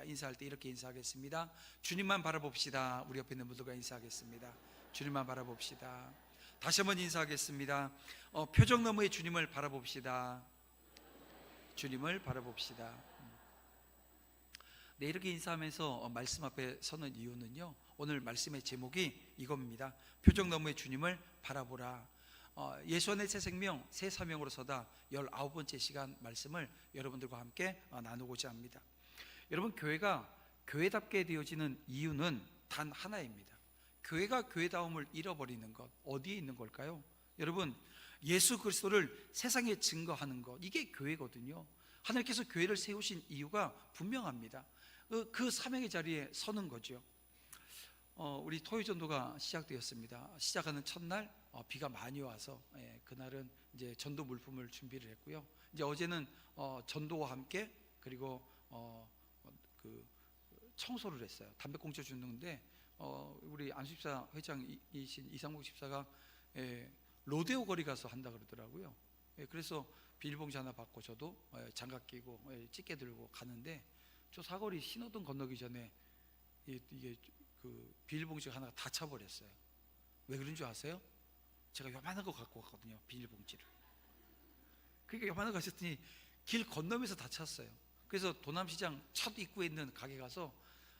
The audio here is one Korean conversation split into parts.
인사할 때 이렇게 인사하겠습니다. 주님만 바라봅시다. 우리 옆에 있는 분들과 인사하겠습니다. 주님만 바라봅시다. 다시 한번 인사하겠습니다. 표정 너머의 주님을 바라봅시다. 주님을 바라봅시다. 네, 이렇게 인사하면서 말씀 앞에 서는 이유는요, 오늘 말씀의 제목이 이겁니다. 표정 너머의 주님을 바라보라. 예수 안의 새 생명, 새 사명으로 서다 19번째 시간 말씀을 여러분들과 함께 나누고자 합니다. 여러분, 교회가 교회답게 되어지는 이유는 단 하나입니다. 교회가 교회다움을 잃어버리는 것, 어디에 있는 걸까요? 여러분, 예수 그리스도를 세상에 증거하는 것, 이게 교회거든요. 하나님께서 교회를 세우신 이유가 분명합니다. 그 사명의 자리에 서는 거죠. 우리 토요전도가 시작되었습니다. 시작하는 첫날 비가 많이 와서 그날은 이제 전도 물품을 준비를 했고요. 이제 어제는 전도와 함께 그리고 그 청소를 했어요. 담배꽁초 주는데 우리 안수집사 회장이신 이상목 집사가 로데오 거리 가서 한다 그러더라고요. 그래서 비닐봉지 하나 받고 저도 장갑 끼고 찌개 들고 가는데, 저 사거리 신호등 건너기 전에 이게 그 비닐봉지가 하나가 다 차버렸어요. 왜 그런 줄 아세요? 제가 요만한 거 갖고 갔거든요, 비닐봉지를. 그러니까 요만한 거 가셨더니 길 건너면서 다 찼어요. 그래서 도남시장 첫 입구에 있는 가게 가서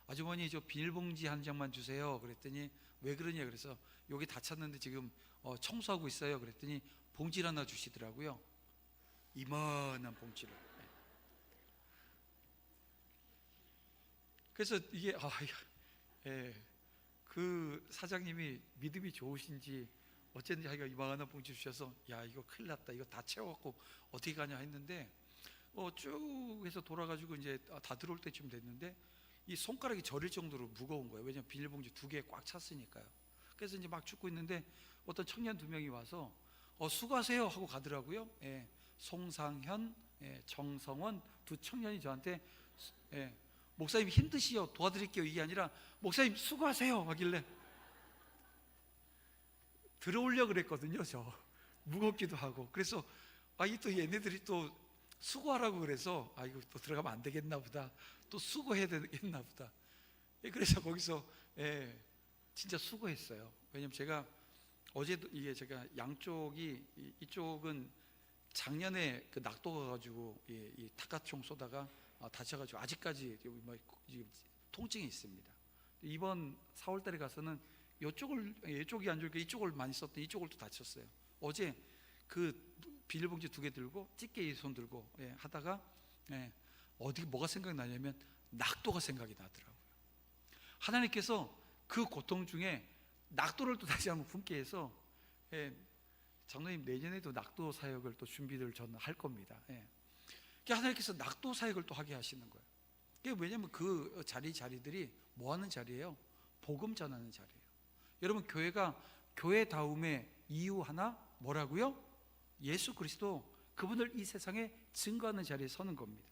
아주머니 저 비닐봉지 한 장만 주세요 그랬더니 왜 그러냐 그래서 여기 다 찼는데 지금 청소하고 있어요 그랬더니 봉지를 하나 주시더라고요. 이만한 봉지를. 그래서 이게 그 사장님이 믿음이 좋으신지 어쨌든지 하기가 이만한 봉지 주셔서 야, 이거 큰일 났다, 이거 다 채워갖고 어떻게 가냐 했는데 쭉 해서 돌아가지고 이제 다 들어올 때쯤 됐는데 이 손가락이 저릴 정도로 무거운 거예요. 왜냐면 비닐봉지 2개 꽉 찼으니까요. 그래서 이제 막 줍고 있는데 어떤 청년 2명이 와서 수고하세요 하고 가더라고요. 송상현, 정성원 2 청년이 저한테 목사님 힘드시요 도와드릴게요 이게 아니라 목사님 수고하세요 하길래 들어오려고 그랬거든요. 저 무겁기도 하고. 그래서 이 또 얘네들이 또 수고하라고 그래서 이거 또 들어가면 안 되겠나 보다, 또 수고해야 되겠나 보다. 그래서 거기서 진짜 수고했어요. 왜냐면 제가 어제도 이게 제가 양쪽이 이쪽은 작년에 그 낙도 가가지고 이 탁가총 쏘다가 다쳐가지고 아직까지 통증이 있습니다. 이번 4월달에 가서는 이쪽이 안 좋으니까 이쪽을 많이 썼더니 이쪽을 또 다쳤어요. 어제 그 비닐봉지 2개 들고 찌개 손 들고 하다가 어디 뭐가 생각나냐면 낙도가 생각이 나더라고요. 하나님께서 그 고통 중에 낙도를 또 다시 한번 품게 해서 장로님 내년에도 낙도 사역을 또 준비를 저는 할 겁니다. 하나님께서 낙도 사역을 또 하게 하시는 거예요. 왜냐하면 그 자리들이 뭐 하는 자리예요? 복음 전하는 자리예요. 여러분, 교회가 교회다움의 이유 하나 뭐라고요? 예수 그리스도, 그분을 이 세상에 증거하는 자리에 서는 겁니다.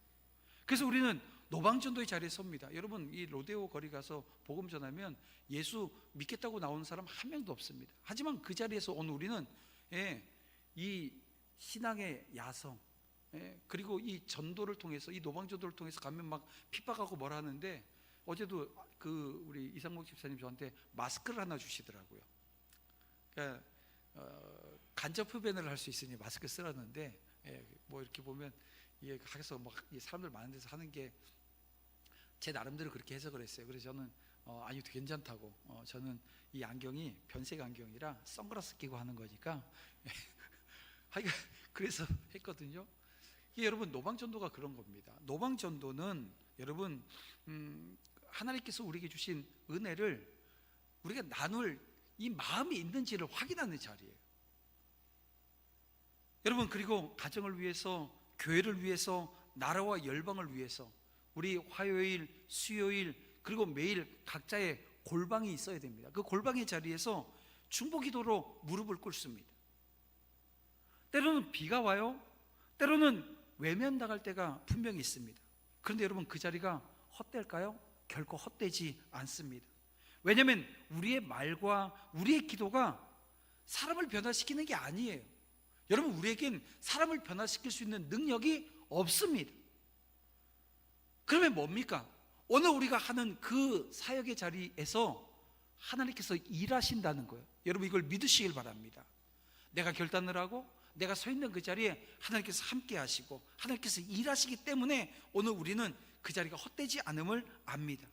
그래서 우리는 노방전도의 자리에 섭니다. 여러분, 이 로데오 거리 가서 복음 전하면 예수 믿겠다고 나오는 사람 한 명도 없습니다. 하지만 그 자리에서 오늘 우리는 이 신앙의 야성, 그리고 이 전도를 통해서, 이 노방전도를 통해서 가면 막 핍박하고 뭐라 하는데, 어제도 그 우리 이상목 집사님 저한테 마스크를 하나 주시더라고요. 그러니까 간접 흡연을 할 수 있으니 마스크 쓰라는데, 뭐 이렇게 보면 이게 해서 막 사람들 많은 데서 하는 게 제 나름대로 그렇게 해석을 했어요. 그래서 저는 아니 괜찮다고, 저는 이 안경이 변색 안경이라 선글라스 끼고 하는 거니까 그래서 했거든요. 여러분, 노방전도가 그런 겁니다. 노방전도는 여러분 하나님께서 우리에게 주신 은혜를 우리가 나눌 이 마음이 있는지를 확인하는 자리예요. 여러분, 그리고 가정을 위해서, 교회를 위해서, 나라와 열방을 위해서 우리 화요일, 수요일, 그리고 매일 각자의 골방이 있어야 됩니다. 그 골방의 자리에서 중보기도로 무릎을 꿇습니다. 때로는 비가 와요. 때로는 외면당할 때가 분명히 있습니다. 그런데 여러분, 그 자리가 헛될까요? 결코 헛되지 않습니다. 왜냐하면 우리의 말과 우리의 기도가 사람을 변화시키는 게 아니에요. 여러분, 우리에겐 사람을 변화시킬 수 있는 능력이 없습니다. 그러면 뭡니까? 오늘 우리가 하는 그 사역의 자리에서 하나님께서 일하신다는 거예요. 여러분 이걸 믿으시길 바랍니다. 내가 결단을 하고 내가 서 있는 그 자리에 하나님께서 함께 하시고 하나님께서 일하시기 때문에 오늘 우리는 그 자리가 헛되지 않음을 압니다.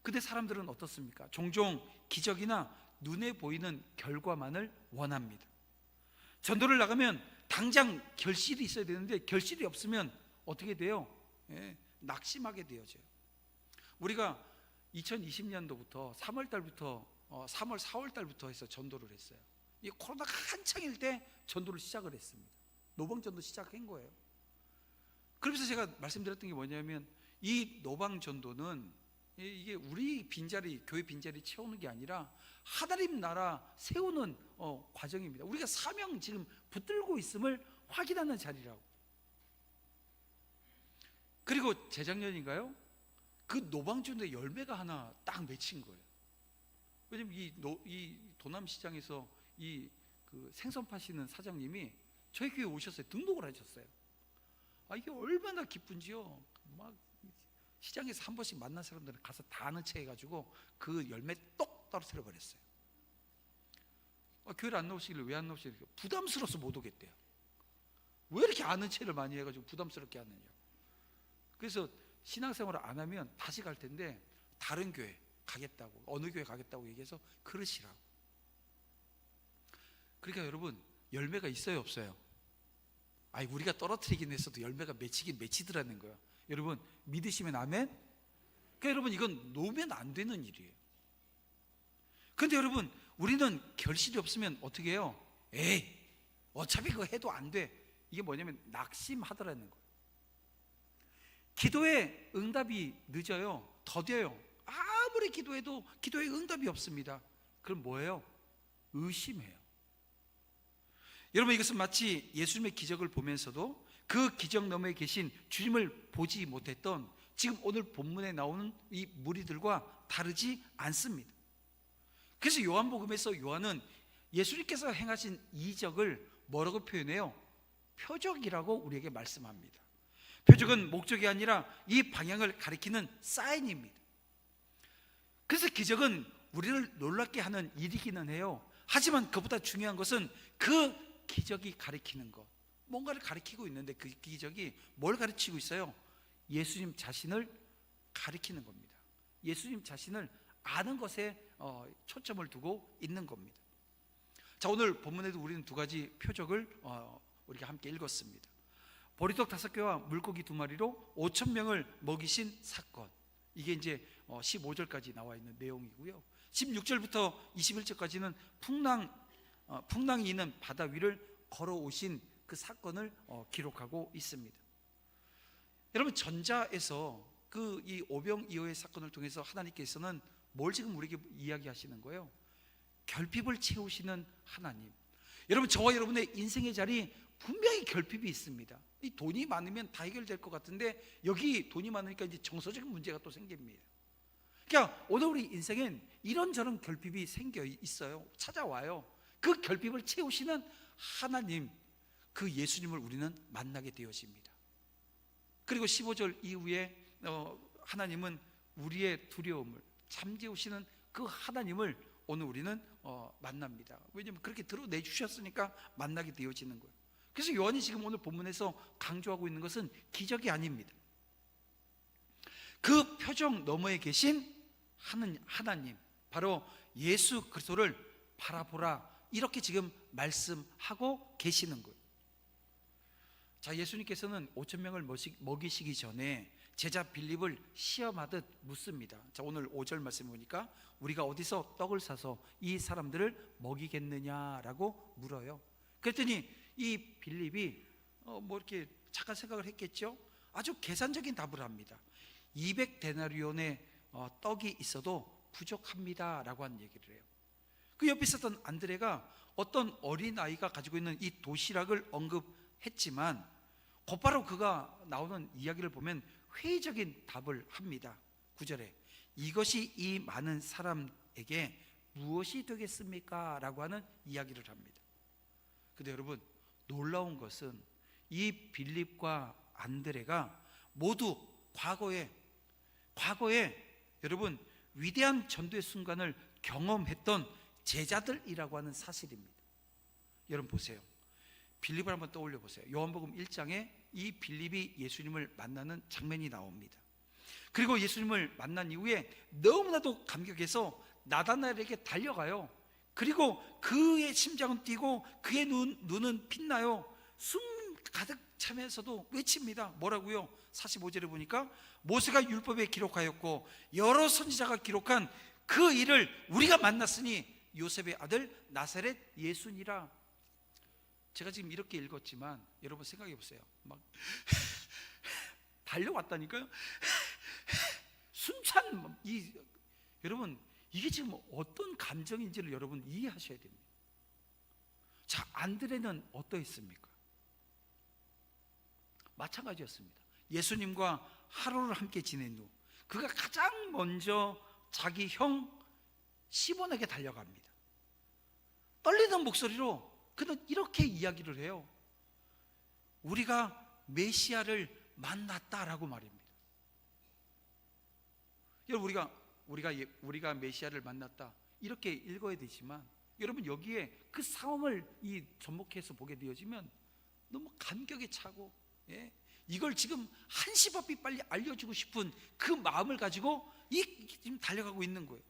근데 사람들은 어떻습니까? 종종 기적이나 눈에 보이는 결과만을 원합니다. 전도를 나가면 당장 결실이 있어야 되는데 결실이 없으면 어떻게 돼요? 낙심하게 되어져요. 우리가 2020년도부터 3월 달부터 3월 4월 달부터 해서 전도를 했어요. 이 코로나가 한창일 때 전도를 시작을 했습니다. 노방전도 시작한 거예요. 그러면서 제가 말씀드렸던 게 뭐냐면 이 노방전도는 이게 우리 빈자리, 교회 빈자리 채우는 게 아니라 하나님 나라 세우는 과정입니다. 우리가 사명 지금 붙들고 있음을 확인하는 자리라고. 그리고 재작년인가요? 그 노방전도의 열매가 하나 딱 맺힌 거예요. 왜냐면 이 도남시장에서 그 생선 파시는 사장님이 저희 교회에 오셨어요. 등록을 하셨어요. 이게 얼마나 기쁜지요. 막 시장에서 한 번씩 만난 사람들은 가서 다 아는 체 해가지고 그 열매 똑 떨어뜨려 버렸어요. 교회를 안 나오시길래 왜 안 나오시길래 부담스러워서 못 오겠대요. 왜 이렇게 아는 체를 많이 해가지고 부담스럽게 하느냐. 그래서 신앙생활을 안 하면 다시 갈 텐데 다른 교회 가겠다고, 어느 교회 가겠다고 얘기해서 그러시라고. 그러니까 여러분 열매가 있어요 없어요? 우리가 떨어뜨리긴 했어도 열매가 맺히긴 맺히더라는 거예요. 여러분 믿으시면 아멘? 그러니까 여러분 이건 놓으면 안 되는 일이에요. 그런데 여러분 우리는 결실이 없으면 어떻게 해요? 어차피 그거 해도 안 돼. 이게 뭐냐면 낙심하더라는 거예요. 기도의 응답이 늦어요. 더뎌요. 아무리 기도해도 기도의 응답이 없습니다. 그럼 뭐예요? 의심해요. 여러분 이것은 마치 예수님의 기적을 보면서도 그 기적 너머에 계신 주님을 보지 못했던 지금 오늘 본문에 나오는 이 무리들과 다르지 않습니다. 그래서 요한복음에서 요한은 예수님께서 행하신 이적을 뭐라고 표현해요? 표적이라고 우리에게 말씀합니다. 표적은 목적이 아니라 이 방향을 가리키는 사인입니다. 그래서 기적은 우리를 놀랍게 하는 일이기는 해요. 하지만 그보다 중요한 것은 그 기적이 가리키는 것, 뭔가를 가리키고 있는데 그 기적이 뭘 가르치고 있어요? 예수님 자신을 가리키는 겁니다. 예수님 자신을 아는 것에 초점을 두고 있는 겁니다. 자, 오늘 본문에도 우리는 두 가지 표적을 우리가 함께 읽었습니다. 보리떡 5개와 물고기 2마리로 5,000명을 먹이신 사건, 이게 이제 15절까지 나와 있는 내용이고요. 16절부터 21절까지는 풍랑이 있는 바다 위를 걸어오신 그 사건을 기록하고 있습니다. 여러분 전자에서 이 오병이어의 사건을 통해서 하나님께서는 뭘 지금 우리에게 이야기하시는 거예요? 결핍을 채우시는 하나님. 여러분 저와 여러분의 인생의 자리 분명히 결핍이 있습니다. 이 돈이 많으면 다 해결될 것 같은데 여기 돈이 많으니까 이제 정서적인 문제가 또 생깁니다. 그러니까 오늘 우리 인생엔 이런저런 결핍이 생겨 있어요. 찾아와요. 그 결핍을 채우시는 하나님, 그 예수님을 우리는 만나게 되어집니다. 그리고 15절 이후에 하나님은 우리의 두려움을 잠재우시는 그 하나님을 오늘 우리는 만납니다. 왜냐하면 그렇게 드러내 주셨으니까 만나게 되어지는 거예요. 그래서 요한이 지금 오늘 본문에서 강조하고 있는 것은 기적이 아닙니다. 그 표적 너머에 계신 하나님, 바로 예수 그리스도를 바라보라, 이렇게 지금 말씀하고 계시는 거예요. 자, 예수님께서는 5,000명을 먹이시기 전에 제자 빌립을 시험하듯 묻습니다. 자, 오늘 5절 말씀 보니까 우리가 어디서 떡을 사서 이 사람들을 먹이겠느냐라고 물어요. 그랬더니 이 빌립이 이렇게 잠깐 생각을 했겠죠. 아주 계산적인 답을 합니다. 200데나리온의 떡이 있어도 부족합니다 라고 하는 얘기를 해요. 그 옆에 있었던 안드레가 어떤 어린아이가 가지고 있는 이 도시락을 언급했지만 곧바로 그가 나오는 이야기를 보면 회의적인 답을 합니다. 9절에 이것이 이 많은 사람에게 무엇이 되겠습니까? 라고 하는 이야기를 합니다. 근데 여러분 놀라운 것은 이 빌립과 안드레가 모두 과거에 과거에 여러분 위대한 전도의 순간을 경험했던 제자들이라고 하는 사실입니다. 여러분 보세요. 빌립을 한번 떠올려 보세요. 요한복음 1장에 이 빌립이 예수님을 만나는 장면이 나옵니다. 그리고 예수님을 만난 이후에 너무나도 감격해서 나다나엘에게 달려가요. 그리고 그의 심장은 뛰고 그의 눈은 빛나요. 숨 가득 차면서도 외칩니다. 뭐라고요? 45절에 보니까 모세가 율법에 기록하였고 여러 선지자가 기록한 그 일을 우리가 만났으니 요셉의 아들 나사렛 예수니라. 제가 지금 이렇게 읽었지만 여러분 생각해 보세요. 막 달려왔다니까요. 숨찬 여러분 이게 지금 어떤 감정인지를 여러분 이해하셔야 됩니다. 자, 안드레는 어떠했습니까? 마찬가지였습니다. 예수님과 하루를 함께 지낸 후 그가 가장 먼저 자기 형 시몬에게 달려갑니다. 떨리는 목소리로 그는 이렇게 이야기를 해요. 우리가 메시아를 만났다라고 말입니다. 여러분 우리가 메시아를 만났다 이렇게 읽어야 되지만 여러분 여기에 그 상황을 접목해서 보게 되어지면 너무 감격에 차고 이걸 지금 한시바삐 빨리 알려주고 싶은 그 마음을 가지고 지금 달려가고 있는 거예요.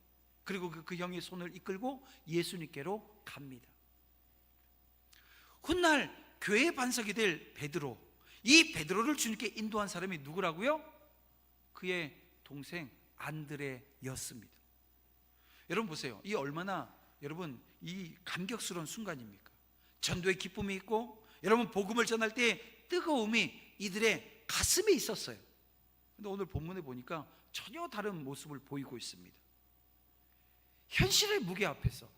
그리고 그 형의 손을 이끌고 예수님께로 갑니다. 훗날 교회의 반석이 될 베드로, 이 베드로를 주님께 인도한 사람이 누구라고요? 그의 동생 안드레였습니다. 여러분 보세요. 이 얼마나 여러분 이 감격스러운 순간입니까? 전도의 기쁨이 있고 여러분 복음을 전할 때 뜨거움이 이들의 가슴에 있었어요. 근데 오늘 본문에 보니까 전혀 다른 모습을 보이고 있습니다. 현실의 무게 앞에서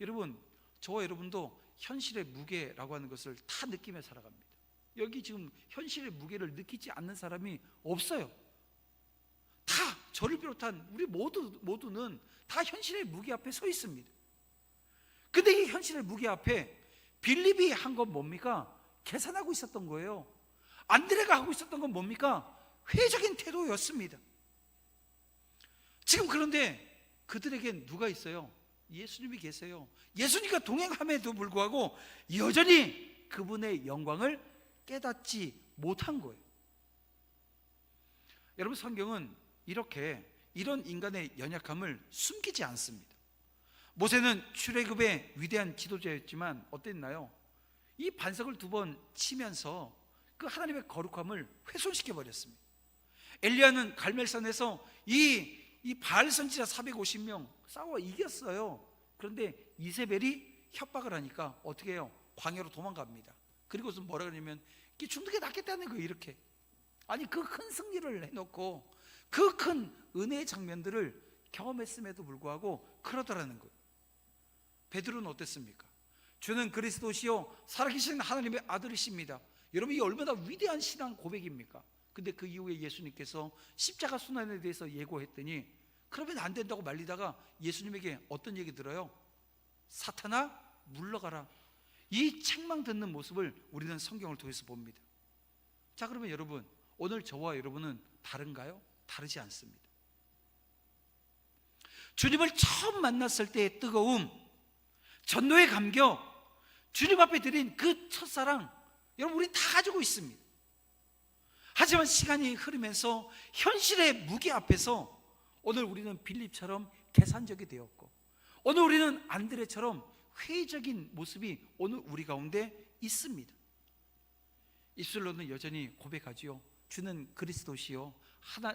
여러분 저와 여러분도 현실의 무게라고 하는 것을 다 느끼며 살아갑니다. 여기 지금 현실의 무게를 느끼지 않는 사람이 없어요. 다 저를 비롯한 우리 모두는 다 현실의 무게 앞에 서 있습니다. 근데 이 현실의 무게 앞에 빌립이 한 건 뭡니까? 계산하고 있었던 거예요. 안드레가 하고 있었던 건 뭡니까? 회적인 태도였습니다. 지금 그런데 그들에겐 누가 있어요? 예수님이 계세요. 예수님과 동행함에도 불구하고 여전히 그분의 영광을 깨닫지 못한 거예요. 여러분 성경은 이런 인간의 연약함을 숨기지 않습니다. 모세는 출애굽의 위대한 지도자였지만 어땠나요? 이 반석을 2번 치면서 그 하나님의 거룩함을 훼손시켜 버렸습니다. 엘리야는 갈멜산에서 이 바알 선지자 450명 싸워 이겼어요. 그런데 이세벨이 협박을 하니까 어떻게 해요? 광야로 도망갑니다. 그리고서 뭐라 그러냐면 죽는 게 낫겠다는 거예요. 이렇게 아니 그 큰 승리를 해놓고 그 큰 은혜의 장면들을 경험했음에도 불구하고 그러더라는 거예요. 베드로는 어땠습니까? 주는 그리스도시요 살아계신 하나님의 아들이십니다. 여러분 이 얼마나 위대한 신앙 고백입니까? 근데 그 이후에 예수님께서 십자가 순환에 대해서 예고했더니 그러면 안 된다고 말리다가 예수님에게 어떤 얘기 들어요? 사탄아 물러가라. 이 책망 듣는 모습을 우리는 성경을 통해서 봅니다. 자, 그러면 여러분 오늘 저와 여러분은 다른가요? 다르지 않습니다. 주님을 처음 만났을 때의 뜨거움, 전도의 감격, 주님 앞에 드린 그 첫사랑, 여러분 우리 다 가지고 있습니다. 하지만 시간이 흐르면서 현실의 무게 앞에서 오늘 우리는 빌립처럼 계산적이 되었고 오늘 우리는 안드레처럼 회의적인 모습이 오늘 우리 가운데 있습니다. 입술로는 여전히 고백하지요. 주는 그리스도시요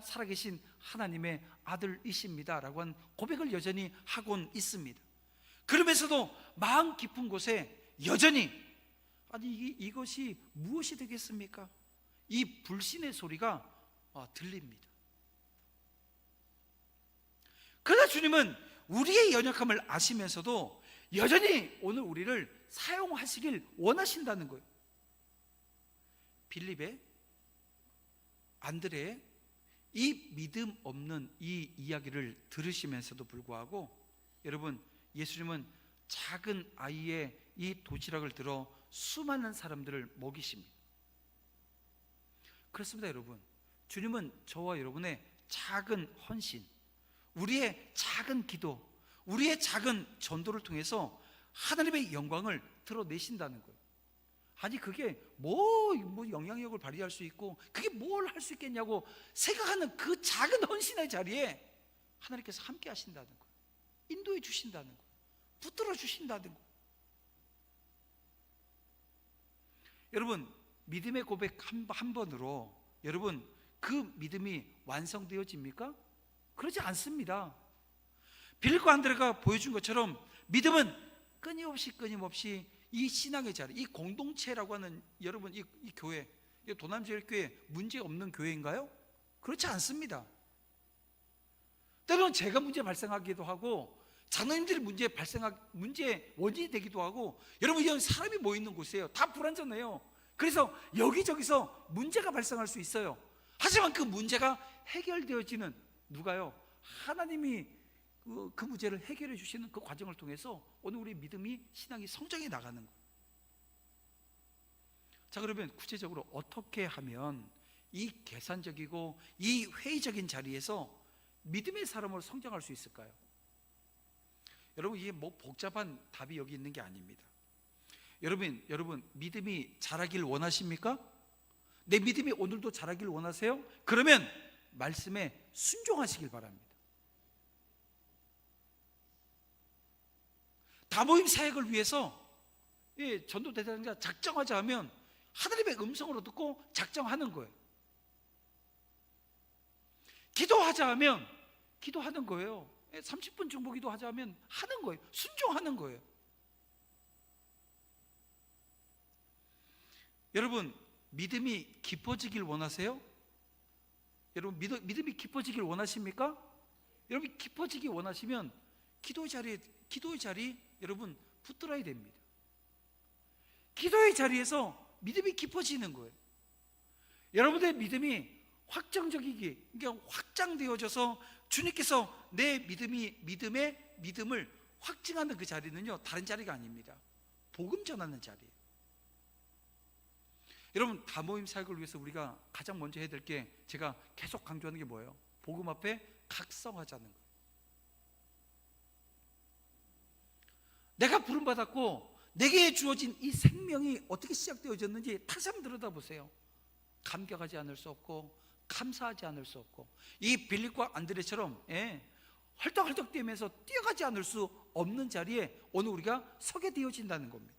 살아계신 하나님의 아들이십니다 라고 한 고백을 여전히 하고는 있습니다. 그러면서도 마음 깊은 곳에 여전히 이것이 무엇이 되겠습니까? 이 불신의 소리가 들립니다. 그러나 주님은 우리의 연약함을 아시면서도 여전히 오늘 우리를 사용하시길 원하신다는 거예요. 빌립의, 안드레의 이 믿음 없는 이 이야기를 들으시면서도 불구하고 여러분 예수님은 작은 아이의 이 도시락을 들어 수많은 사람들을 먹이십니다. 그렇습니다. 여러분 주님은 저와 여러분의 작은 헌신, 우리의 작은 기도, 우리의 작은 전도를 통해서 하나님의 영광을 드러내신다는 거예요. 아니 그게 뭐 영향력을 발휘할 수 있고 그게 뭘 할 수 있겠냐고 생각하는 그 작은 헌신의 자리에 하나님께서 함께 하신다는 거예요. 인도해 주신다는 거예요. 붙들어 주신다는 거예요. 여러분, 믿음의 고백 한 번으로 여러분 그 믿음이 완성되어집니까? 그러지 않습니다. 빌립보 안드레가 보여준 것처럼 믿음은 끊임없이 이 신앙의 자리, 이 공동체라고 하는 여러분 이 교회, 이 도남제일교회 문제 없는 교회인가요? 그렇지 않습니다. 때로는 제가 문제 발생하기도 하고 장로님들이 문제 원인이 되기도 하고, 여러분 이런 사람이 모여 있는 곳이에요. 다 불완전해요. 그래서 여기저기서 문제가 발생할 수 있어요. 하지만 그 문제가 해결되어지는 누가요? 하나님이 그 문제를 해결해 주시는 그 과정을 통해서 오늘 우리 믿음이 신앙이 성장해 나가는 거예요. 자, 그러면 구체적으로 어떻게 하면 이 계산적이고 이 회의적인 자리에서 믿음의 사람으로 성장할 수 있을까요? 여러분 이게 뭐 복잡한 답이 여기 있는 게 아닙니다. 여러분 믿음이 자라길 원하십니까? 내 믿음이 오늘도 자라길 원하세요? 그러면 말씀에 순종하시길 바랍니다. 다모임 사역을 위해서 전도 대상자 작정하자 하면 하나님의 음성으로 듣고 작정하는 거예요. 기도하자 하면 기도하는 거예요. 30분 중보기도 하자 하면 하는 거예요. 순종하는 거예요. 여러분 믿음이 깊어지길 원하세요? 여러분 믿음이 깊어지길 원하십니까? 여러분 깊어지기 원하시면 기도의 자리 여러분 붙들어야 됩니다. 기도의 자리에서 믿음이 깊어지는 거예요. 여러분의 믿음이 그러니까 확장되어져서 주님께서 내 믿음을 확증하는 그 자리는요 다른 자리가 아닙니다. 복음 전하는 자리예요. 여러분 다모임 사역을 위해서 우리가 가장 먼저 해야 될 게, 제가 계속 강조하는 게 뭐예요? 복음 앞에 각성하자는 거예요. 내가 부름받았고 내게 주어진 이 생명이 어떻게 시작되어졌는지 다시 한번 들여다보세요. 감격하지 않을 수 없고 감사하지 않을 수 없고, 이 빌립과 안드레처럼 헐떡헐떡대면서 뛰어가지 않을 수 없는 자리에 오늘 우리가 서게 되어진다는 겁니다.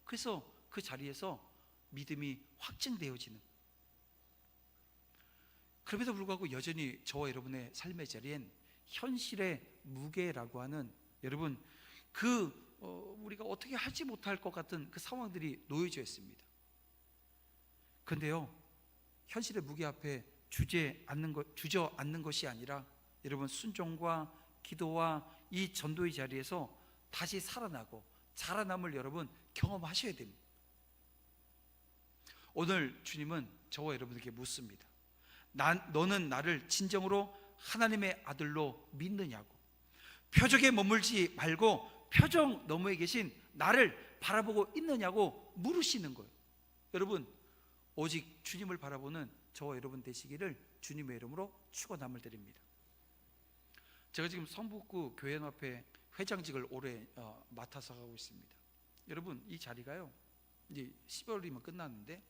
그래서 그 자리에서 믿음이 확증되어지는, 그럼에도 불구하고 여전히 저와 여러분의 삶의 자리엔 현실의 무게라고 하는, 여러분 우리가 어떻게 하지 못할 것 같은 그 상황들이 놓여져 있습니다. 그런데요 현실의 무게 앞에 주저앉는 것이 아니라 여러분 순종과 기도와 이 전도의 자리에서 다시 살아나고 자라남을 여러분 경험하셔야 됩니다. 오늘 주님은 저와 여러분에게 묻습니다. 너는 나를 진정으로 하나님의 아들로 믿느냐고. 표적에 머물지 말고 표적 너머에 계신 나를 바라보고 있느냐고 물으시는 거예요. 여러분 오직 주님을 바라보는 저와 여러분 되시기를 주님의 이름으로 축원함을 드립니다. 제가 지금 성북구 교회연합회 회장직을 올해 맡아서 가고 있습니다. 여러분 이 자리가요 이제 12월이면 끝났는데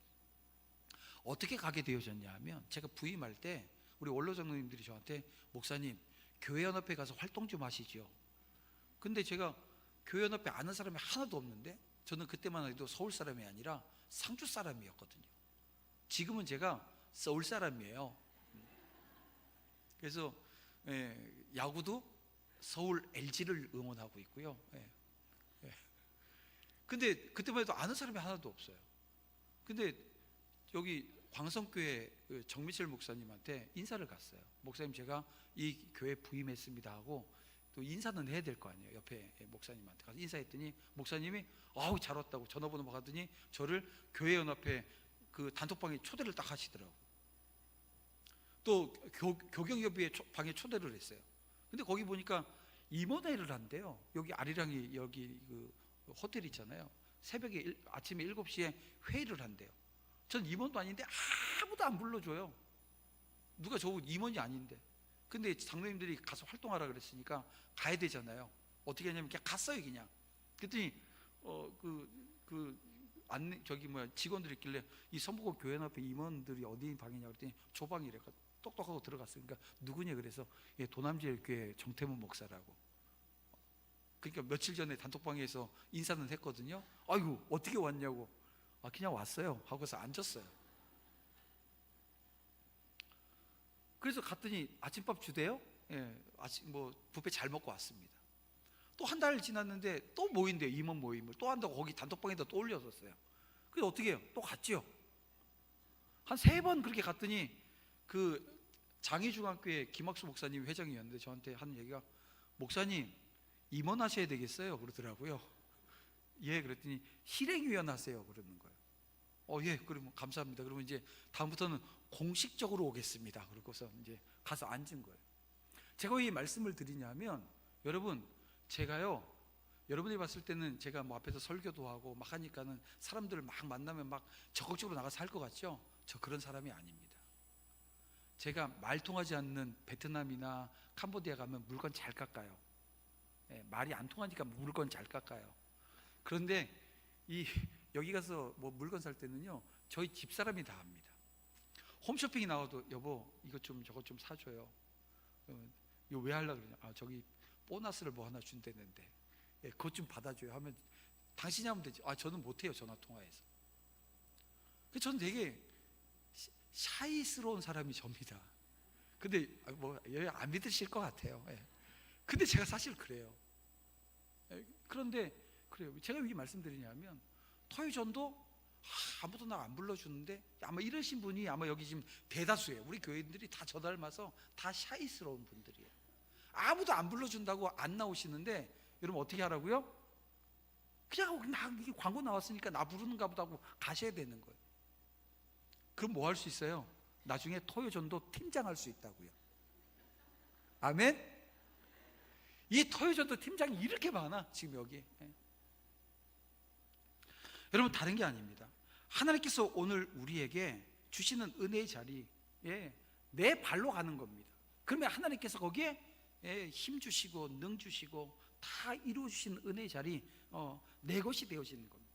어떻게 가게 되어졌냐 하면, 제가 부임할 때 우리 원로 장로님들이 저한테 목사님 교회연합회 가서 활동 좀 하시죠. 근데 제가 교회연합회 아는 사람이 하나도 없는데, 저는 그때만 해도 서울 사람이 아니라 상주 사람이었거든요. 지금은 제가 서울 사람이에요. 그래서 야구도 서울 LG를 응원하고 있고요. 근데 그때만 해도 아는 사람이 하나도 없어요. 근데 여기 광성교회 정미철 목사님한테 인사를 갔어요. 목사님 제가 이 교회 부임했습니다 하고 또 인사는 해야 될 거 아니에요. 옆에 목사님한테 가서 인사했더니 목사님이 아우 잘 왔다고 전화번호 받았더니 저를 교회연합회 그 단톡방에 초대를 딱 하시더라고. 또 교경협의회 방에 초대를 했어요. 근데 거기 보니까 임원회를 한대요. 여기 아리랑이 여기 그 호텔 있잖아요. 새벽에 아침에 7시에 회의를 한대요. 전 임원도 아닌데 아무도 안 불러줘요. 누가 저 임원이 아닌데. 근데 장로님들이 가서 활동하라 그랬으니까 가야 되잖아요. 어떻게 하냐면 그냥 갔어요. 그냥. 그랬더니 안내 직원들이 있길래 이 성북구 교회 앞에 임원들이 어디 방이냐 그랬더니 저 방이래. 똑똑하고 들어갔어요. 그러니까 누구냐 그래서 도남제일교회 정태문 목사라고. 그러니까 며칠 전에 단톡방에서 인사는 했거든요. 아이고 어떻게 왔냐고. 그냥 왔어요 하고서 앉았어요. 그래서 갔더니 아침밥 주대요. 아침 뷔페 잘 먹고 왔습니다. 또 한 달 지났는데 또 모인대요. 임원 모임을 또 한다고 거기 단톡방에다 또 올려뒀어요. 그래서 어떻게 해요? 또 갔지요. 한 3번 그렇게 갔더니 그 장희중학교에 김학수 목사님 회장이었는데 저한테 하는 얘기가, 목사님 임원하셔야 되겠어요 그러더라고요. 예, 그랬더니 실행위원 하세요 그러는 거예요. 예, 그러면 감사합니다. 그러면 이제 다음부터는 공식적으로 오겠습니다. 그러고서 이제 가서 앉은 거예요. 제가 왜 이 말씀을 드리냐면, 여러분 제가요, 여러분이 봤을 때는 제가 앞에서 설교도 하고 막 하니까는 사람들을 막 만나면 막 적극적으로 나가서 할 것 같죠? 저 그런 사람이 아닙니다. 제가 말 통하지 않는 베트남이나 캄보디아 가면 물건 잘 깎아요. 말이 안 통하니까 물건 잘 깎아요. 그런데 여기 가서 물건 살 때는요, 저희 집사람이 다 합니다. 홈쇼핑이 나와도 여보 이것 좀 저것 좀 사줘요. 이거 왜 하려고 그러냐. 저기 보너스를 하나 준다는데 그것 좀 받아줘요 하면, 당신이 하면 되지. 저는 못해요 전화 통화해서. 저는 되게 샤이스러운 사람이 접니다. 근데 안 믿으실 것 같아요. 근데 제가 사실 그래요. 그런데 그래요. 제가 왜 말씀드리냐면, 터위전도 아무도 나 안 불러주는데 아마 이러신 분이 아마 여기 지금 대다수예요. 우리 교인들이 다 저 닮아서 다 샤이스러운 분들이에요. 아무도 안 불러준다고 안 나오시는데, 여러분 어떻게 하라고요? 그냥 이게 광고 나왔으니까 나 부르는가 보다 하고 가셔야 되는 거예요. 그럼 뭐 할 수 있어요? 나중에 토요전도 팀장 할 수 있다고요. 아멘? 이 토요전도 팀장이 이렇게 많아 지금 여기. 여러분 다른 게 아닙니다. 하나님께서 오늘 우리에게 주시는 은혜의 자리에 내 발로 가는 겁니다. 그러면 하나님께서 거기에 힘 주시고 능 주시고 다 이루어 주시는 은혜의 자리, 내 것이 되어지는 겁니다.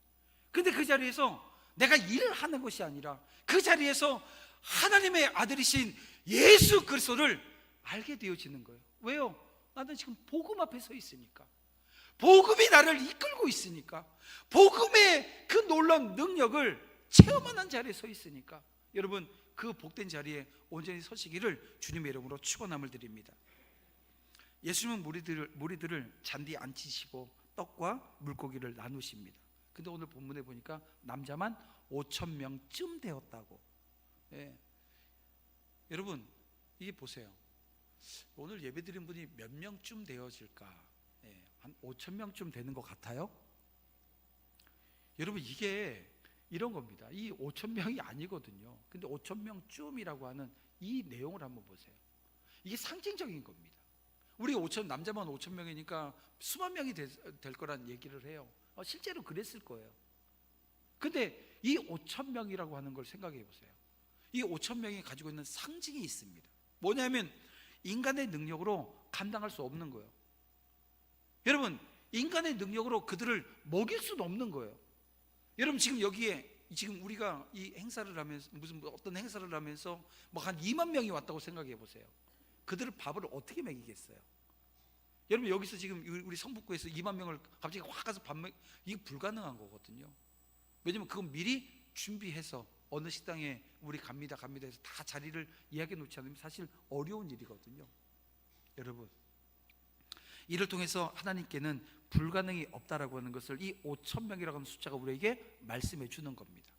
근데 그 자리에서 내가 일을 하는 것이 아니라 그 자리에서 하나님의 아들이신 예수 그리스도를 알게 되어지는 거예요. 왜요? 나는 지금 복음 앞에 서 있으니까, 복음이 나를 이끌고 있으니까, 복음의 그 놀라운 능력을 체험하는 자리에 서 있으니까, 여러분 그 복된 자리에 온전히 서시기를 주님의 이름으로 축원함을 드립니다. 예수님은 무리들을 잔디 앉히시고 떡과 물고기를 나누십니다. 근데 오늘 본문에 보니까 남자만 5,000명쯤 되었다고. 여러분 이게 보세요. 오늘 예배드린 분이 몇 명쯤 되어질까? 한 5,000명쯤 되는 것 같아요. 여러분 이게 이런 겁니다. 이 5,000명이 아니거든요. 근데 5,000명쯤이라고 하는 이 내용을 한번 보세요. 이게 상징적인 겁니다. 우리 남자만 5,000명이니까 수만 명이 될 거란 얘기를 해요. 실제로 그랬을 거예요. 근데 이 5,000명이라고 하는 걸 생각해 보세요. 이 5,000명이 가지고 있는 상징이 있습니다. 뭐냐면 인간의 능력으로 감당할 수 없는 거예요. 여러분 인간의 능력으로 그들을 먹일 수는 없는 거예요. 여러분 지금 여기에 지금 우리가 이 행사를 하면서 어떤 행사를 하면서 한 2만 명이 왔다고 생각해 보세요. 그들을 밥을 어떻게 먹이겠어요? 여러분 여기서 지금 우리 성북구에서 2만 명을 갑자기 확 가서 이게 불가능한 거거든요. 왜냐면 그건 미리 준비해서 어느 식당에 우리 갑니다 해서 다 자리를 예약해 놓지 않으면 사실 어려운 일이거든요. 여러분 이를 통해서 하나님께는 불가능이 없다라고 하는 것을 이 5,000명이라고 하는 숫자가 우리에게 말씀해 주는 겁니다.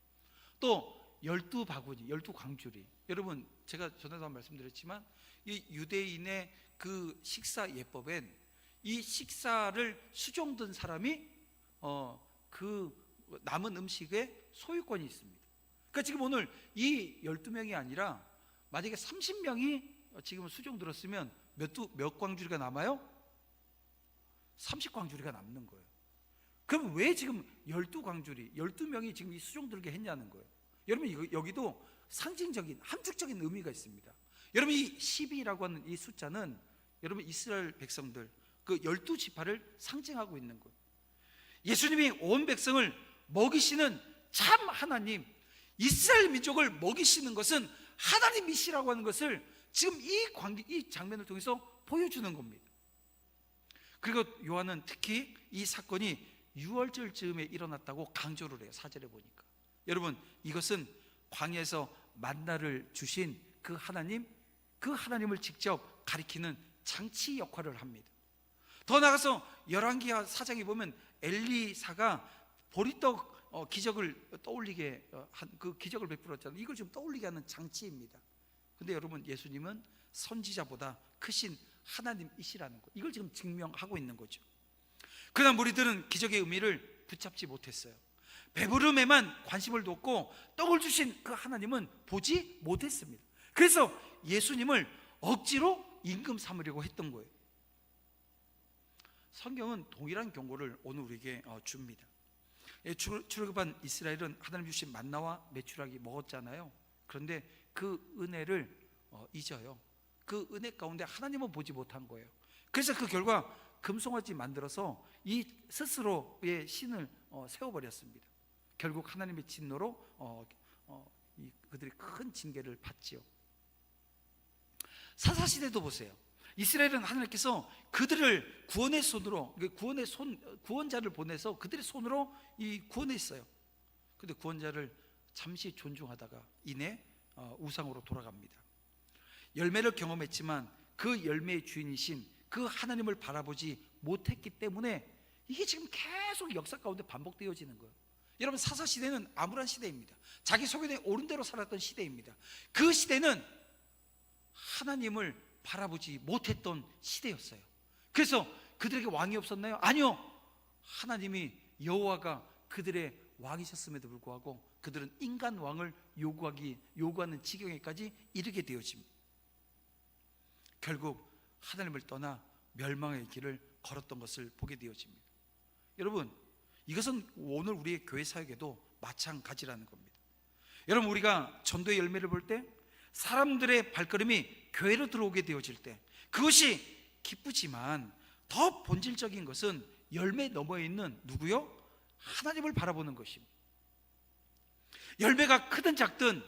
또 12바구니, 12광주리. 여러분 제가 전에도 말씀드렸지만 이 유대인의 그 식사 예법엔 이 식사를 수종든 사람이 그 남은 음식에 소유권이 있습니다. 그러니까 지금 오늘 이 12명이 아니라 만약에 30명이 지금 수종 들었으면 몇 광주리가 남아요? 30광주리가 남는 거예요. 그럼 왜 지금 12광주리, 12명이 지금 이 수종 들게 했냐는 거예요. 여러분 여기도 상징적인 함축적인 의미가 있습니다. 여러분, 이 12라고 하는 이 숫자는 여러분 이스라엘 백성들 그 12지파를 상징하고 있는 거예요. 예수님이 온 백성을 먹이시는 참 하나님, 이스라엘 민족을 먹이시는 것은 하나님이시라고 하는 것을 지금 이 장면을 통해서 보여주는 겁니다. 그리고 요한은 특히 이 사건이 6월절 즈음에 일어났다고 강조를 해요. 4절에 보니까. 여러분, 이것은 광야에서 만나를 주신 그 하나님을 직접 가리키는 장치 역할을 합니다. 더 나아가서 열왕기하 4장에 보면 엘리사가 보리떡 기적을 떠올리게 한 그 기적을 베풀었잖아요. 이걸 지금 떠올리게 하는 장치입니다. 근데 여러분, 예수님은 선지자보다 크신 하나님이시라는 거, 이걸 지금 증명하고 있는 거죠. 그러나 무리들은 기적의 의미를 붙잡지 못했어요. 배부름에만 관심을 뒀고 떡을 주신 그 하나님은 보지 못했습니다. 그래서 예수님을 억지로 임금 삼으려고 했던 거예요. 성경은 동일한 경고를 오늘 우리에게 줍니다. 출애굽한 이스라엘은 하나님 주신 만나와 메추라기 먹었잖아요. 그런데 그 은혜를 잊어요. 그 은혜 가운데 하나님은 보지 못한 거예요. 그래서 그 결과 금송아지 만들어서 이 스스로의 신을 세워버렸습니다. 결국 하나님의 진노로 그들이 큰 징계를 받지요. 사사시대도 보세요. 이스라엘은 하나님께서 그들을 구원의 손으로, 구원자를 보내서 그들의 손으로 구원했어요. 그런데 구원자를 잠시 존중하다가 이내 우상으로 돌아갑니다. 열매를 경험했지만 그 열매의 주인이신 그 하나님을 바라보지 못했기 때문에 이게 지금 계속 역사 가운데 반복되어지는 거예요. 여러분, 사사시대는 암울한 시대입니다. 자기 소견에 옳은 대로 살았던 시대입니다. 그 시대는 하나님을 바라보지 못했던 시대였어요. 그래서 그들에게 왕이 없었나요? 아니요. 하나님이 여호와가 그들의 왕이셨음에도 불구하고 그들은 인간 왕을 요구하는 지경에까지 이르게 되어집니다. 결국 하나님을 떠나 멸망의 길을 걸었던 것을 보게 되어집니다. 여러분, 이것은 오늘 우리의 교회 사역에도 마찬가지라는 겁니다. 여러분, 우리가 전도의 열매를 볼 때 사람들의 발걸음이 교회로 들어오게 되어질 때 그것이 기쁘지만 더 본질적인 것은 열매 너머에 있는 누구요? 하나님을 바라보는 것입니다. 열매가 크든 작든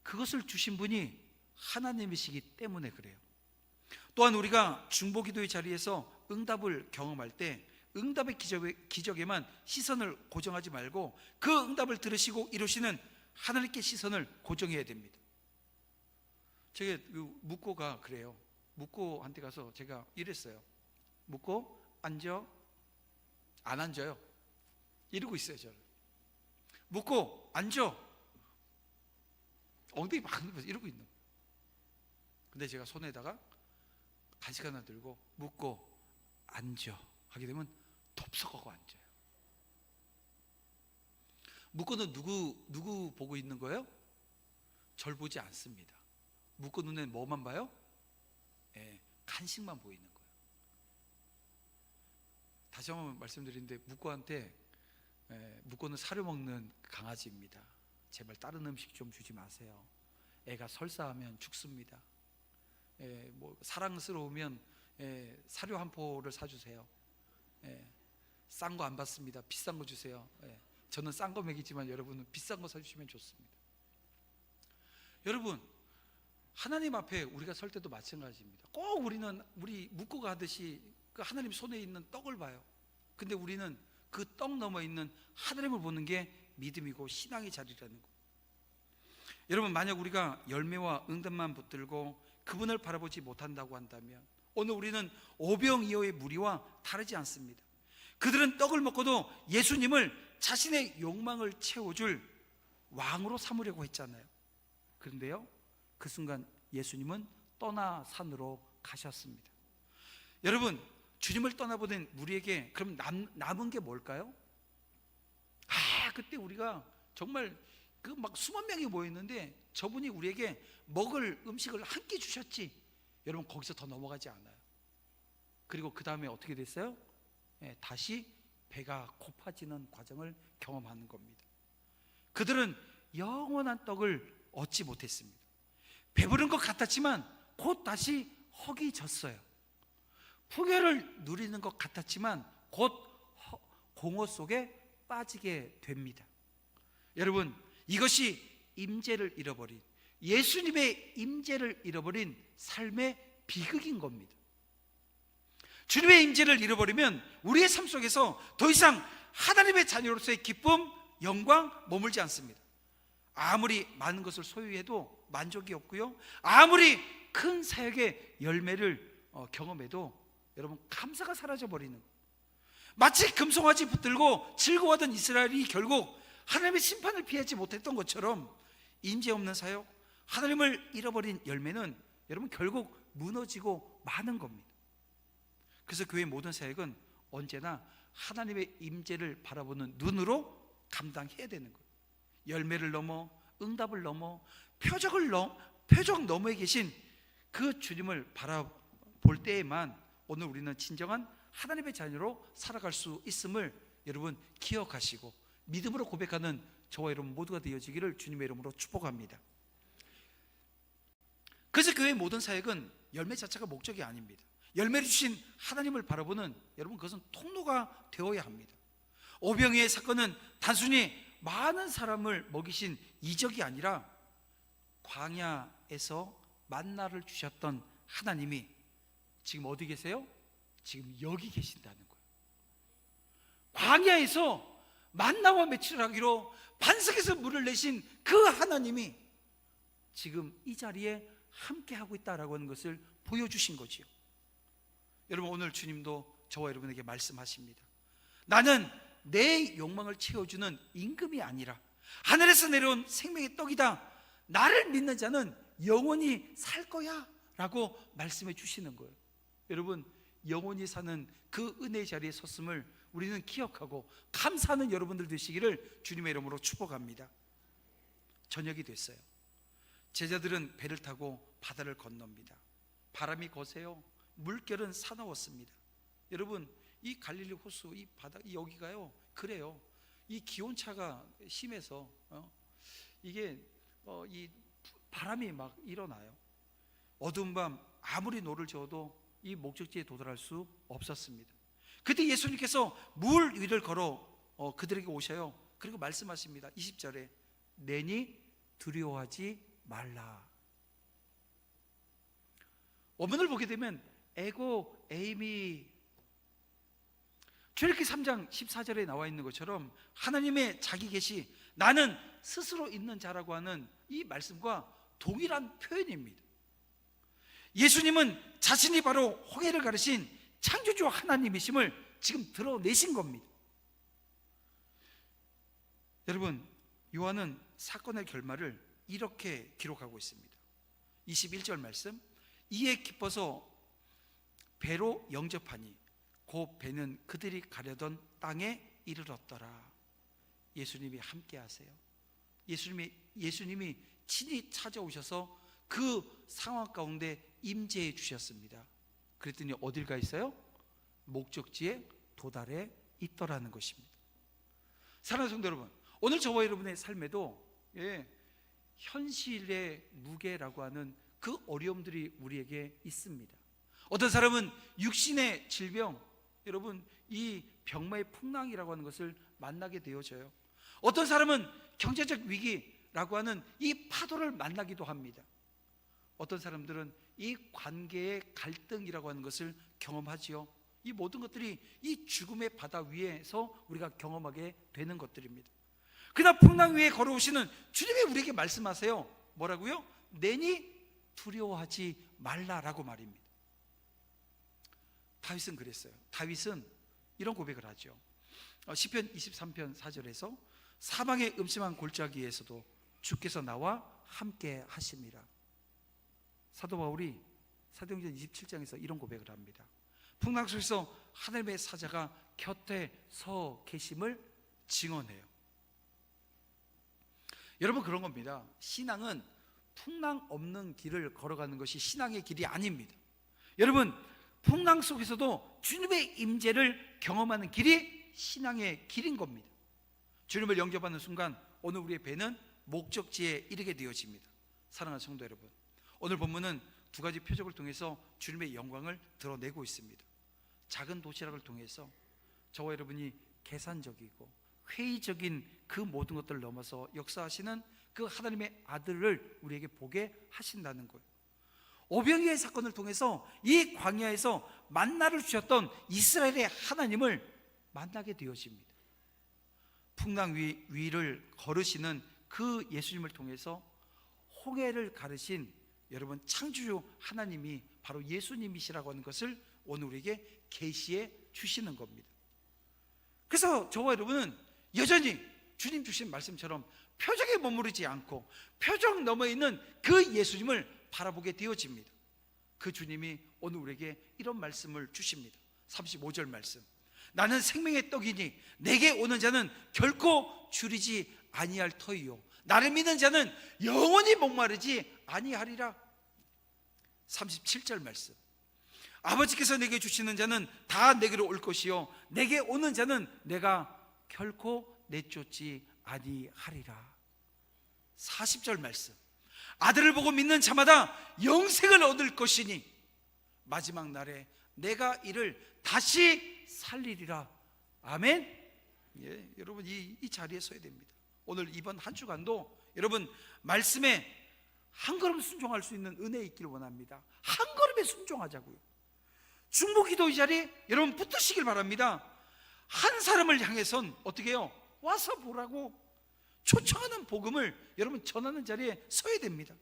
그것을 주신 분이 하나님이시기 때문에 그래요. 또한 우리가 중보기도의 자리에서 응답을 경험할 때 응답의 기적에만 시선을 고정하지 말고 그 응답을 들으시고 이루시는 하나님께 시선을 고정해야 됩니다. 제가 묵고가 그래요. 묵고한테 가서 제가 이랬어요. 묵고 앉아. 안 앉아요. 이러고 있어요. 저를. 묵고 앉아. 엉덩이 막 이러고 있는 거예요. 근데 제가 손에다가 간식 하나 들고 묵고 앉아 하게 되면 덥석하고 앉아요. 묵고는 누구 보고 있는 거예요? 절 보지 않습니다. 묵고 눈에 뭐만 봐요? 간식만 보이는 거예요. 다시 한번 말씀드리는데 묵고는 사료 먹는 강아지입니다. 제발 다른 음식 좀 주지 마세요. 애가 설사하면 죽습니다. 사랑스러우면 사료 한 포를 사주세요. 싼 거 안 받습니다. 비싼 거 주세요. 저는 싼 거 먹이지만 여러분은 비싼 거 사주시면 좋습니다. 여러분, 하나님 앞에 우리가 설 때도 마찬가지입니다. 꼭 우리 묵고가 하듯이 그 하나님 손에 있는 떡을 봐요. 근데 우리는 그 떡 넘어 있는 하나님을 보는 게 믿음이고 신앙의 자리라는 거. 여러분, 만약 우리가 열매와 응답만 붙들고 그분을 바라보지 못한다고 한다면 오늘 우리는 오병이어의 무리와 다르지 않습니다. 그들은 떡을 먹고도 예수님을 자신의 욕망을 채워줄 왕으로 삼으려고 했잖아요. 그런데요, 그 순간 예수님은 떠나 산으로 가셨습니다. 여러분, 주님을 떠나보낸 무리에게 그럼 남은 게 뭘까요? 그때 우리가 정말 그 막 수만 명이 모였는데 저분이 우리에게 먹을 음식을 한 끼 주셨지. 여러분, 거기서 더 넘어가지 않아요. 그리고 그 다음에 어떻게 됐어요? 다시 배가 고파지는 과정을 경험하는 겁니다. 그들은 영원한 떡을 얻지 못했습니다. 배부른 것 같았지만 곧 다시 허기 졌어요. 풍요를 누리는 것 같았지만 곧 공허 속에 빠지게 됩니다. 여러분, 이것이 임재를 잃어버린, 예수님의 임재를 잃어버린 삶의 비극인 겁니다. 주님의 임재를 잃어버리면 우리의 삶 속에서 더 이상 하나님의 자녀로서의 기쁨, 영광 머물지 않습니다. 아무리 많은 것을 소유해도 만족이 없고요, 아무리 큰 사역의 열매를 경험해도 여러분 감사가 사라져버리는, 마치 금송아지 붙들고 즐거워하던 이스라엘이 결국 하나님의 심판을 피하지 못했던 것처럼 임재 없는 사역, 하나님을 잃어버린 열매는 여러분 결국 무너지고 마는 겁니다. 그래서 교회의 모든 사역은 언제나 하나님의 임재를 바라보는 눈으로 감당해야 되는 거예요. 열매를 넘어, 응답을 넘어, 표적 너머에 계신 그 주님을 바라볼 때에만 오늘 우리는 진정한 하나님의 자녀로 살아갈 수 있음을 여러분 기억하시고 믿음으로 고백하는 저와 여러분 모두가 되어지기를 주님의 이름으로 축복합니다. 그래서 교회의 모든 사역은 열매 자체가 목적이 아닙니다. 열매를 주신 하나님을 바라보는 여러분, 그것은 통로가 되어야 합니다. 오병이의 사건은 단순히 많은 사람을 먹이신 이적이 아니라 광야에서 만나를 주셨던 하나님이 지금 어디 계세요? 지금 여기 계신다는 거예요. 광야에서 만나와 매출을 하기로 반석에서 물을 내신 그 하나님이 지금 이 자리에 함께하고 있다라고 하는 것을 보여주신 거지요. 여러분, 오늘 주님도 저와 여러분에게 말씀하십니다. 나는 내 욕망을 채워주는 임금이 아니라 하늘에서 내려온 생명의 떡이다. 나를 믿는 자는 영원히 살 거야 라고 말씀해 주시는 거예요. 여러분, 영원히 사는 그 은혜의 자리에 섰음을 우리는 기억하고 감사하는 여러분들 되시기를 주님의 이름으로 축복합니다. 저녁이 됐어요. 제자들은 배를 타고 바다를 건넙니다. 바람이 거세요. 물결은 사나웠습니다. 여러분, 이 갈릴리 호수, 이 바다, 이 여기가요, 그래요. 이 기온차가 심해서 이게 이 바람이 막 일어나요. 어두운 밤 아무리 노를 저어도 이 목적지에 도달할 수 없었습니다. 그때 예수님께서 물 위를 걸어 그들에게 오셔요. 그리고 말씀하십니다. 20절에 내니 두려워하지 말라. 원문을 보게 되면 에고 에이미, 출애굽기 3장 14절에 나와 있는 것처럼 하나님의 자기 계시, 나는 스스로 있는 자라고 하는 이 말씀과 동일한 표현입니다. 예수님은 자신이 바로 홍해를 가르신 창조주 하나님이심을 지금 드러내신 겁니다. 여러분, 요한은 사건의 결말을 이렇게 기록하고 있습니다. 21절 말씀, 이에 기뻐서 배로 영접하니 곧 배는 그들이 가려던 땅에 이르렀더라. 예수님이 함께 하세요. 예수님이 친히 찾아오셔서 그 상황 가운데 임재해 주셨습니다. 그랬더니 어딜 가 있어요? 목적지에 도달해 있더라는 것입니다. 사랑하는 성도 여러분, 오늘 저와 여러분의 삶에도 현실의 무게라고 하는 그 어려움들이 우리에게 있습니다. 어떤 사람은 육신의 질병, 여러분 이 병마의 풍랑이라고 하는 것을 만나게 되어져요. 어떤 사람은 경제적 위기라고 하는 이 파도를 만나기도 합니다. 어떤 사람들은 이 관계의 갈등이라고 하는 것을 경험하지요. 이 모든 것들이 이 죽음의 바다 위에서 우리가 경험하게 되는 것들입니다. 그러나 풍랑 위에 걸어오시는 주님이 우리에게 말씀하세요. 뭐라고요? 내니 두려워하지 말라라고 말입니다. 다윗은 그랬어요. 다윗은 이런 고백을 하죠. 시편 23편 4절에서 사방의 음침한 골짜기에서도 주께서 나와 함께 하심이라. 사도 바울이 사도행전 27장에서 이런 고백을 합니다. 풍랑 속에서 하나님의 사자가 곁에 서 계심을 증언해요. 여러분, 그런 겁니다. 신앙은 풍랑 없는 길을 걸어가는 것이 신앙의 길이 아닙니다. 여러분, 풍랑 속에서도 주님의 임재를 경험하는 길이 신앙의 길인 겁니다. 주님을 영접하는 순간 오늘 우리의 배는 목적지에 이르게 되어집니다. 사랑하는 성도 여러분, 오늘 본문은 두 가지 표적을 통해서 주님의 영광을 드러내고 있습니다. 작은 도시락을 통해서 저와 여러분이 계산적이고 회의적인 그 모든 것들을 넘어서 역사하시는 그 하나님의 아들을 우리에게 보게 하신다는 거예요. 오병이어의 사건을 통해서 이 광야에서 만나를 주셨던 이스라엘의 하나님을 만나게 되어집니다. 풍랑 위를 걸으시는 그 예수님을 통해서 홍해를 가르신 여러분 창조주 하나님이 바로 예수님이시라고 하는 것을 오늘 우리에게 계시해 주시는 겁니다. 그래서 저와 여러분은 여전히 주님 주신 말씀처럼 표적에 머무르지 않고 표적 너머에 있는 그 예수님을 바라보게 되어집니다. 그 주님이 오늘 우리에게 이런 말씀을 주십니다. 35절 말씀. 나는 생명의 떡이니 내게 오는 자는 결코 줄이지 아니할 터이요 나를 믿는 자는 영원히 목마르지 아니하리라. 37절 말씀. 아버지께서 내게 주시는 자는 다 내게로 올 것이요 내게 오는 자는 내가 결코 내쫓지 아니하리라. 40절 말씀. 아들을 보고 믿는 자마다 영생을 얻을 것이니 마지막 날에 내가 이를 다시 살리리라. 아멘. 예, 여러분 이 자리에 서야 됩니다. 오늘 이번 한 주간도 여러분 말씀에 한 걸음 순종할 수 있는 은혜 있기를 원합니다. 한 걸음에 순종하자고요. 중보기도의 자리에 여러분 붙으시길 바랍니다. 한 사람을 향해선 어떻게 해요? 와서 보라고 초청하는 복음을 여러분 전하는 자리에 서야 됩니다.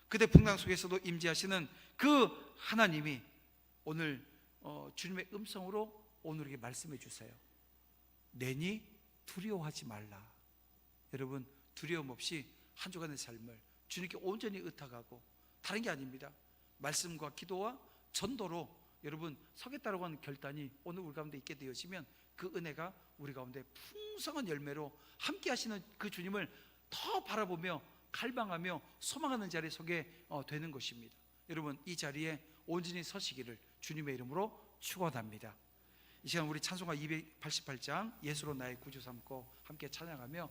그대 풍랑 속에서도 임재하시는 그 하나님이 오늘 주님의 음성으로 오늘에게 말씀해 주세요. 내니 두려워하지 말라. 여러분 두려움 없이 한 주간의 삶을 주님께 온전히 의탁하고 다른 게 아닙니다. 말씀과 기도와 전도로 여러분 서겠다라고 하는 결단이 오늘 우리 가운데 있게 되어지면 그 은혜가 우리 가운데 풍성한 열매로 함께 하시는 그 주님을 더 바라보며 갈망하며 소망하는 자리에 서게 되는 것입니다. 여러분 이 자리에 온전히 서시기를 주님의 이름으로 축원합니다. 이 시간 우리 찬송가 288장 예수로 나의 구주 삼고 함께 찬양하며